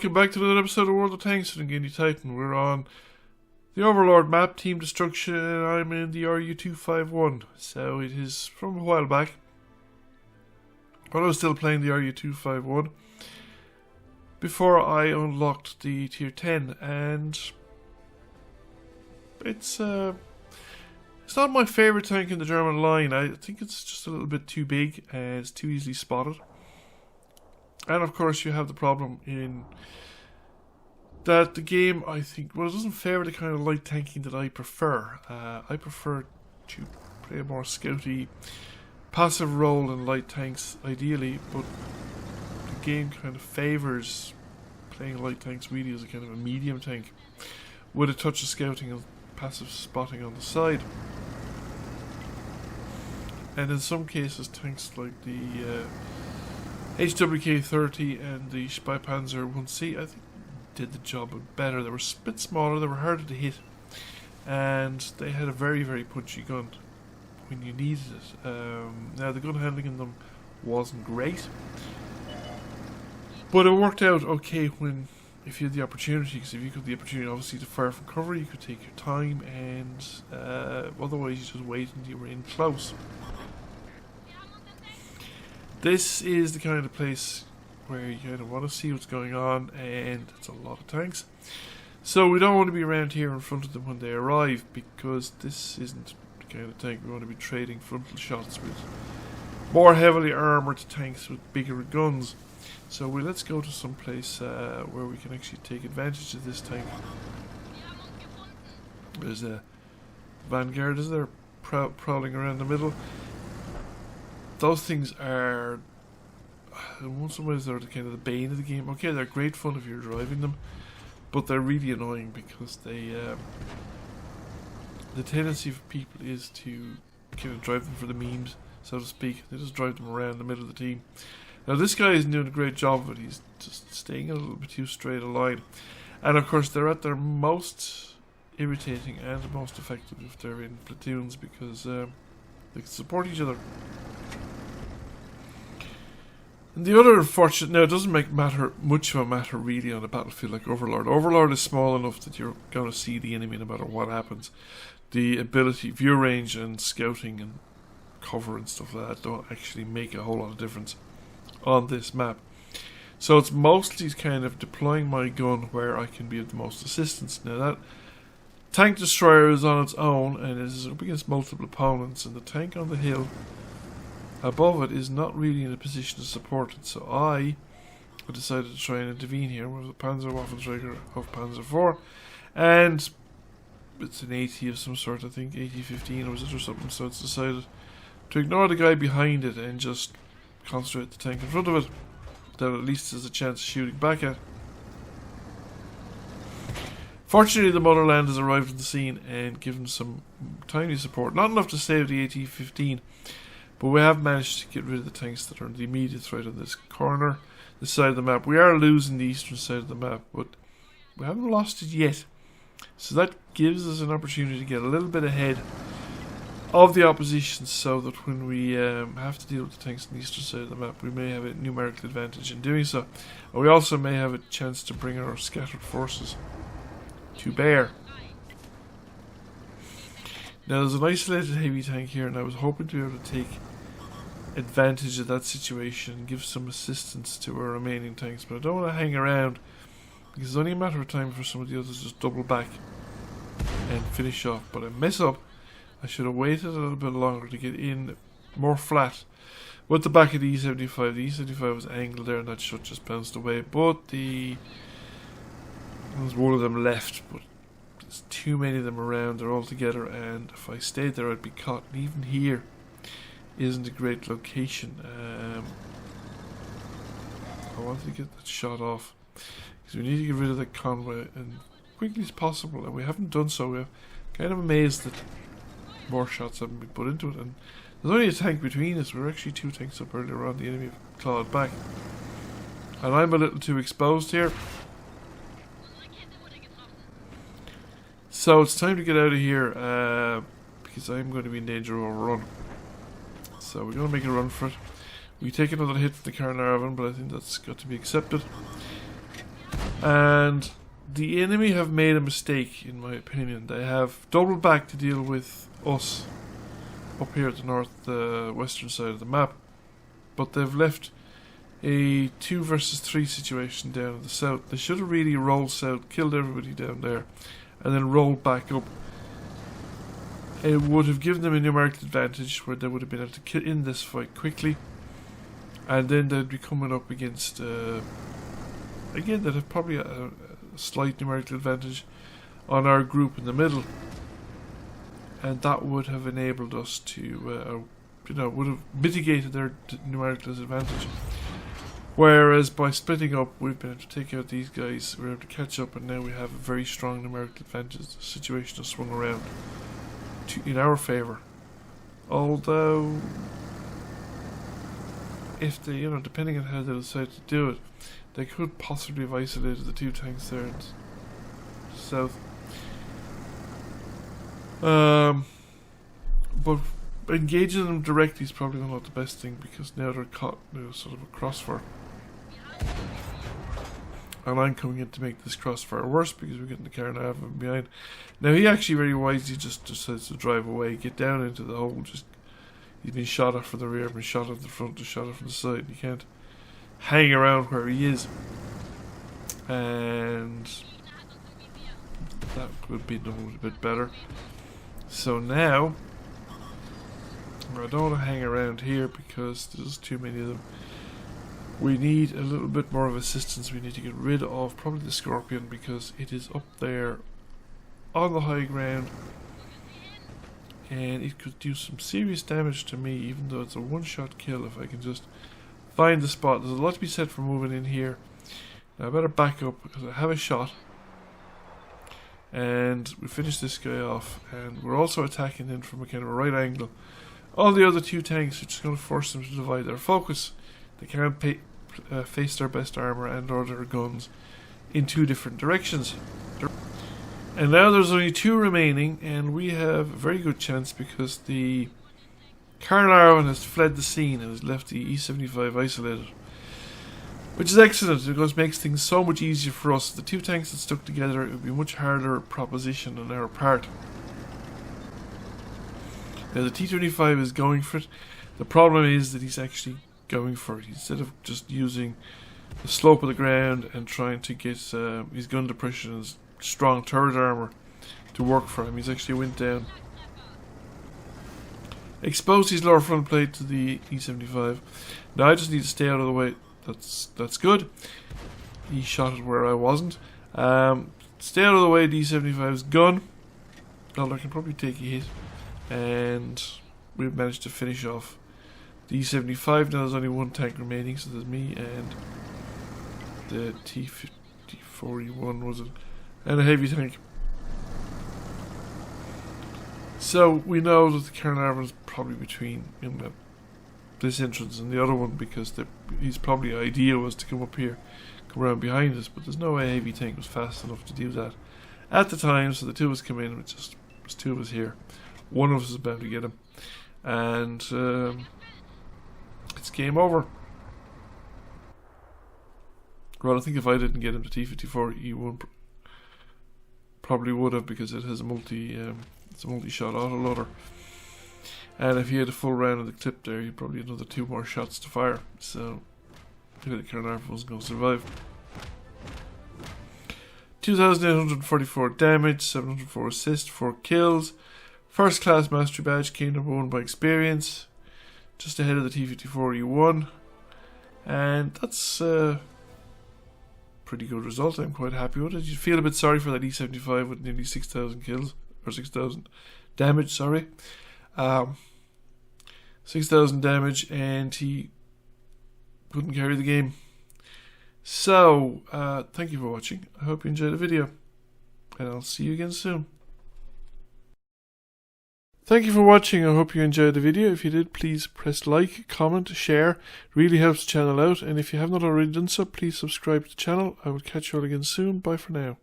welcome back to another episode of World of Tanks and Guinea Titan. We're on the Overlord map, Team Destruction, and I'm in the RU-251. So it is from a while back, but I was still playing the RU-251 before I unlocked the Tier 10, and it's not my favourite tank in the German line. I think it's just a little bit too big and it's too easily spotted. And of course you have the problem in that the game, I think, well, it doesn't favour the kind of light tanking that I prefer. I prefer to play a more scouty, passive role in light tanks ideally, but the game kind of favours playing light tanks really as a kind of a medium tank with a touch of scouting and passive spotting on the side. And in some cases tanks like the HWK-30 and the Spypanzer 1C, I think, did the job better. They were a bit smaller, they were harder to hit, and they had a very, very punchy gun when you needed it. Now, the gun handling in them wasn't great, but it worked out okay if you had the opportunity, because if you got the opportunity, obviously, to fire from cover, you could take your time, and otherwise you just wait until you were in close. This is the kind of place where you kind of want to see what's going on, and it's a lot of tanks. So we don't want to be around here in front of them when they arrive, because this isn't the kind of tank we want to be trading frontal shots with more heavily armoured tanks with bigger guns. So let's go to some place where we can actually take advantage of this tank. There's a Vanguard, is there, prowling around the middle. Those things are, in some ways, they're kind of the bane of the game. Okay, they're great fun if you're driving them, but they're really annoying because they, the tendency for people is to kind of drive them for the memes, so to speak. They just drive them around the middle of the team. Now this guy isn't doing a great job of it. He's just staying a little bit too straight a line. And of course they're at their most irritating and most effective if they're in platoons, because they can support each other. And the other unfortunate, now it doesn't make much of a matter really on a battlefield like Overlord. Overlord is small enough that you're going to see the enemy no matter what happens. The ability, view range and scouting and cover and stuff like that don't actually make a whole lot of difference on this map. So it's mostly kind of deploying my gun where I can be of the most assistance. Now that tank destroyer is on its own and is up against multiple opponents, and the tank on the hill above it is not really in a position to support it, so I decided to try and intervene here with the Panzerwaffenträger of Panzer IV, and it's an AT of some sort, I think AT-15 was it or something, so it's decided to ignore the guy behind it and just concentrate the tank in front of it, that at least there's a chance of shooting back at. Fortunately, the motherland has arrived on the scene and given some tiny support, not enough to save the AT-15, but we have managed to get rid of the tanks that are in the immediate threat on this corner, this side of the map. We are losing the eastern side of the map, but we haven't lost it yet. So that gives us an opportunity to get a little bit ahead of the opposition, so that when we have to deal with the tanks on the eastern side of the map, we may have a numerical advantage in doing so. And we also may have a chance to bring our scattered forces to bear. Now there's an isolated heavy tank here, and I was hoping to be able to take advantage of that situation and give some assistance to our remaining tanks, but I don't want to hang around because it's only a matter of time for some of the others to just double back and finish off. But I mess up. I should have waited a little bit longer to get in more flat with the back of the E75. The E75 was angled there and that shot just bounced away, but there's one of them left, but there's too many of them around, they're all together, and if I stayed there I'd be caught, and even here isn't a great location. I wanted to get that shot off because we need to get rid of that convoy as quickly as possible, and we haven't done so. We're kind of amazed that more shots haven't been put into it, and there's only a tank between us. We're actually two tanks up earlier on, the enemy clawed back, and I'm a little too exposed here. So it's time to get out of here because I'm going to be in danger of a run. So we're going to make a run for it. We take another hit from the Cairnarvon, but I think that's got to be accepted. And the enemy have made a mistake, in my opinion. They have doubled back to deal with us up here at the western side of the map, but they've left a 2 versus 3 situation down in the south. They should have really rolled south, killed everybody down there, and then rolled back up. It would have given them a numerical advantage where they would have been able to kill in this fight quickly, and then they'd be coming up against again, they'd have probably a slight numerical advantage on our group in the middle, and that would have enabled us to would have mitigated their numerical disadvantage. Whereas by splitting up, we've been able to take out these guys, we're able to catch up, and now we have a very strong numerical advantage. The situation has swung around in our favour. Although, if they, depending on how they decide to do it, they could possibly have isolated the 2 tanks there in the south. But engaging them directly is probably not the best thing, because now they're caught sort of a crossfire. And I'm coming in to make this crossfire worse because we're getting the Carnarvon behind. Now he actually very wisely just decides to drive away, get down into the hole. He's been shot at from the rear, been shot at the front, and shot at from the side. And he can't hang around where he is, and that could be done a bit better. So now I don't want to hang around here because there's too many of them. We need a little bit more of assistance. We need to get rid of probably the Scorpion because it is up there on the high ground and it could do some serious damage to me, even though it's a one-shot kill if I can just find the spot. There's a lot to be said for moving in here. Now I better back up because I have a shot, and we finish this guy off, and we're also attacking him from a kind of a right angle. All the other 2 tanks are just going to force them to divide their focus. They can't face their best armor and or their guns in 2 different directions. And now there's only 2 remaining, and we have a very good chance because the Carnarvon has fled the scene and has left the E75 isolated, which is excellent because it makes things so much easier for us. The 2 tanks that stuck together, it would be a much harder proposition on our part. Now the T-25 is going for it. The problem is that he's actually going for it instead of just using the slope of the ground and trying to get his gun depression and his strong turret armor to work for him. He's actually went down, exposed his lower front plate to the E75. Now I just need to stay out of the way. That's good. He shot it where I wasn't. Stay out of the way of the E75's gun. Well, I can probably take a hit, and we've managed to finish off the E75. Now there's only 1 tank remaining, so there's me and the T-54E1 was it, and a heavy tank. So we know that the Carnarvon is probably between this entrance and the other one, because his probably idea was to come up here, come around behind us, but there's no way a heavy tank was fast enough to do that at the time. So the 2 of us come in, and there's 2 of us here. One of us is bound to get him, and it's game over. Well, I think if I didn't get him, the T-54E1 probably would have, because it has a it's a multi-shot autoloader, and if he had a full round of the clip there, he'd probably have another 2 more shots to fire. So maybe the Carnarvon wasn't going to survive. 2,844 damage, 704 assists, 4 kills. First class mastery badge, came number 1 by experience, just ahead of the T-54E1, and that's a pretty good result. I'm quite happy with it. You feel a bit sorry for that E-75 with nearly 6,000 kills, or 6,000 damage, sorry. 6,000 damage, and he couldn't carry the game. So, thank you for watching. I hope you enjoyed the video, and I'll see you again soon. Thank you for watching. I hope you enjoyed the video. If you did, please press like, comment, share. It really helps the channel out. And if you have not already done so, please subscribe to the channel. I will catch you all again soon. Bye for now.